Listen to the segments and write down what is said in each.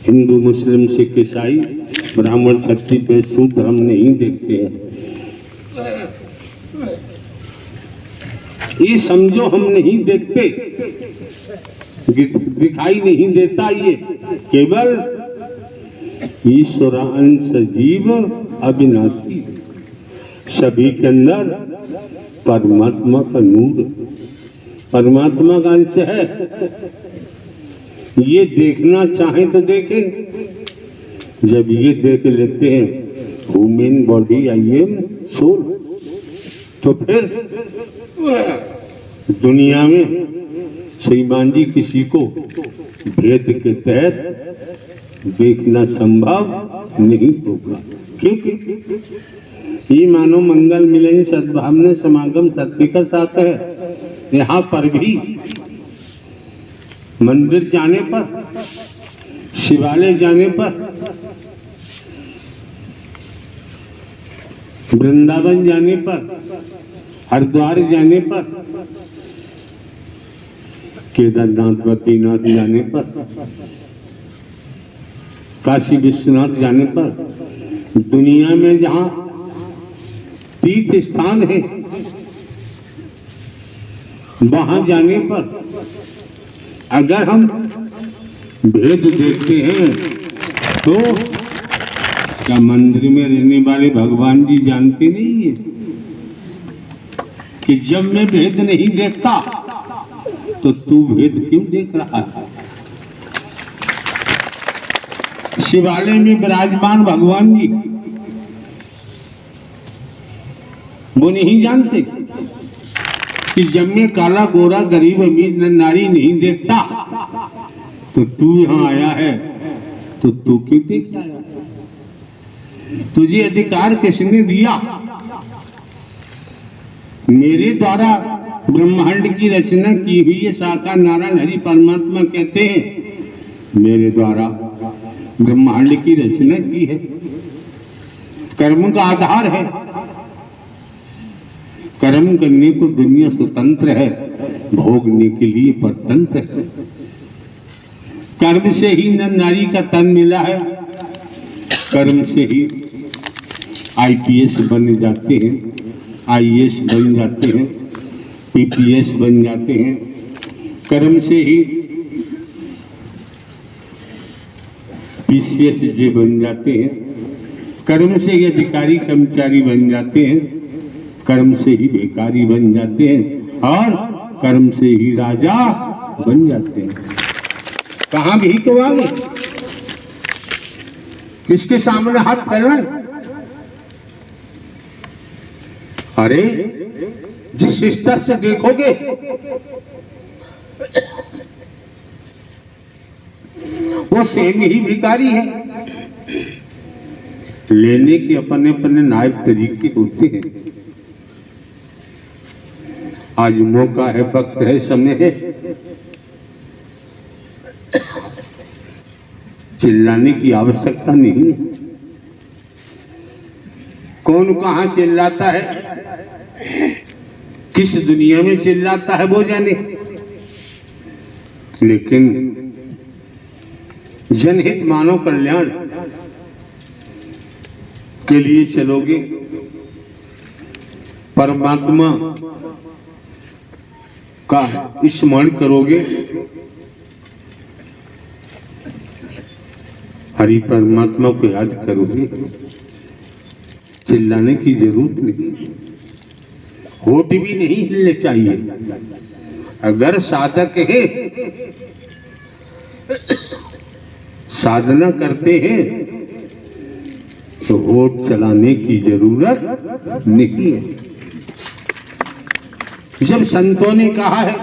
हिंदू, मुस्लिम, सिख, ईसाई, ब्राह्मण, क्षत्रिय, वैश्य, शूद्र हम नहीं देखते हैं। ये समझो हम नहीं देखते, दिखाई नहीं देता। ये केवल ईश्वर अंश जीव अविनाशी, सभी के अंदर परमात्मा का नूर, परमात्मा का अंश है। ये देखना चाहे तो देखें। जब ये देख लेते हैं human body I am soul, तो फिर दुनिया में श्रीमान जी किसी को भेद के तहत देखना संभव नहीं होगा, क्योंकि ये मानो मंगल मिले सद्भावना समागम सत्य का साथ है। यहाँ पर भी मंदिर जाने पर, शिवालय जाने पर, वृंदावन जाने पर, हरिद्वार जाने पर, केदारनाथ बद्रीनाथ जाने पर, काशी विश्वनाथ जाने पर, दुनिया में जहां तीर्थ स्थान है वहां जाने पर अगर हम भेद देखते हैं तो क्या मंदिर में रहने वाले भगवान जी जानते नहीं है कि जब मैं भेद नहीं देखता तो तू भेद क्यों देख रहा है? शिवालय में विराजमान भगवान जी वो नहीं जानते कि जब मैं काला गोरा गरीब अमीर नारी नहीं देखता तो तू यहाँ आया है, तो तू क्यों देख रहा है? तुझे अधिकार किसने दिया? मेरे द्वारा ब्रह्मांड की रचना की हुई है। साकार नारायण हरि परमात्मा कहते हैं मेरे द्वारा ब्रह्मांड की रचना की है। कर्म का आधार है, कर्म करने को दुनिया स्वतंत्र है, भोगने के लिए परतंत्र है। कर्म से ही नर नारी का तन मिला है, कर्म से ही आईपीएस बन जाते हैं, आईएएस बन जाते हैं, पीपीएस बन जाते हैं। कर्म से ही पीसीएस जे बन जाते हैं, कर्म से ही अधिकारी कर्मचारी बन जाते हैं, कर्म से ही भिखारी बन जाते हैं और कर्म से ही राजा बन जाते हैं। कहां भी तो आगे किसके सामने हाथ फैलाएं? अरे जिस स्तर से देखोगे वो सेम ही भिखारी है। लेने के अपने अपने नायब तरीके होते हैं। आज मौका है, वक्त है, समय है, चिल्लाने की आवश्यकता नहीं। कौन कहां चिल्लाता है, किस दुनिया में चिल्लाता है वो जाने, लेकिन जनहित मानव कल्याण के लिए चलोगे, परमात्मा का स्मरण करोगे, हरि परमात्मा को याद करोगे, चिल्लाने की जरूरत नहीं, होठ भी नहीं हिलने चाहिए। अगर साधक है, साधना करते हैं तो होठ चलाने की जरूरत नहीं है। जब संतों ने कहा है,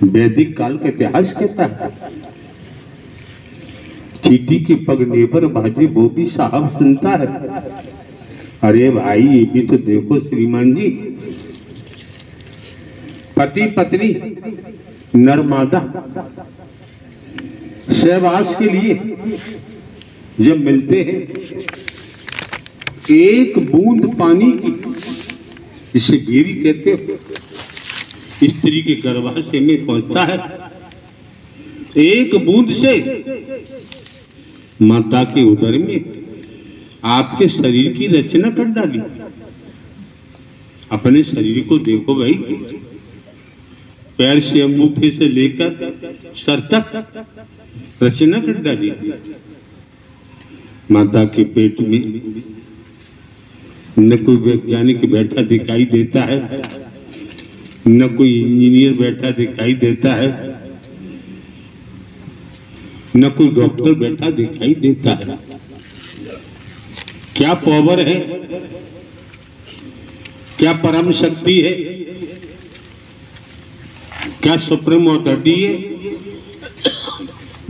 वैदिक काल का इतिहास कहता है, चीटी के पगने पर बाजे वो भी साहब सुनता है। अरे भाई ये भी तो देखो श्रीमान जी, पति पत्नी नरमादा सहवास के लिए जब मिलते हैं, एक बूंद पानी की, इसे गेरी कहते हो, स्त्री के गर्भाशय में पहुंचता है एक बूंद से माता के उदर में आपके शरीर की रचना कर डाली। अपने शरीर को देखो भाई, पैर से अंगूठे से लेकर सर तक रचना कर डाली। माता के पेट में न कोई वैज्ञानिक बैठा दिखाई देता है, न कोई इंजीनियर बैठा दिखाई देता है, न कोई डॉक्टर बैठा दिखाई देता है। क्या पावर है, क्या परम शक्ति है, क्या सुप्रीम अथॉरिटी है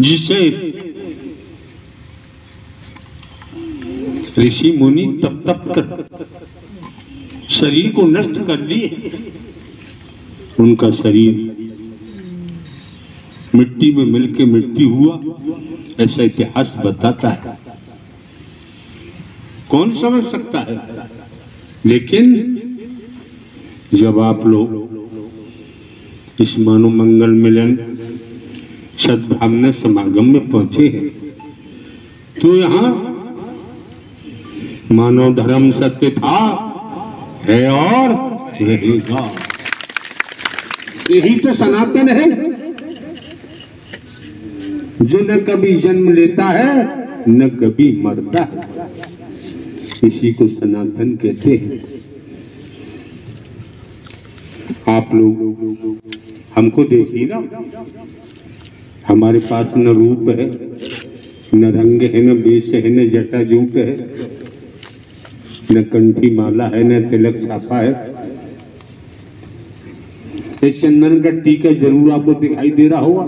जिसे ऋषि मुनि तप तप कर शरीर को नष्ट कर लिए। उनका शरीर मिट्टी में मिलके मिट्टी हुआ, ऐसा इतिहास बताता है। कौन समझ सकता है? लेकिन जब आप लोग इस मानव मंगल मिलन सद्भावना समागम में पहुंचे हैं, तो यहां मानव धर्म सत्य था, है और रहेगा। यही तो सनातन है, जो न कभी जन्म लेता है न कभी मरता है। इसी को सनातन कहते हैं। आप लोग हमको देखिए ना, हमारे पास न रूप है, न रंग है, न वेश है, न जटा जूट है, न कंठी माला है, न तिलक छापा है। इस चंदन का टीका जरूर आपको दिखाई दे रहा होगा।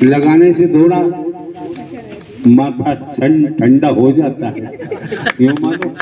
लगाने से थोड़ा माथा ठंडा हो जाता है, क्यों मानो?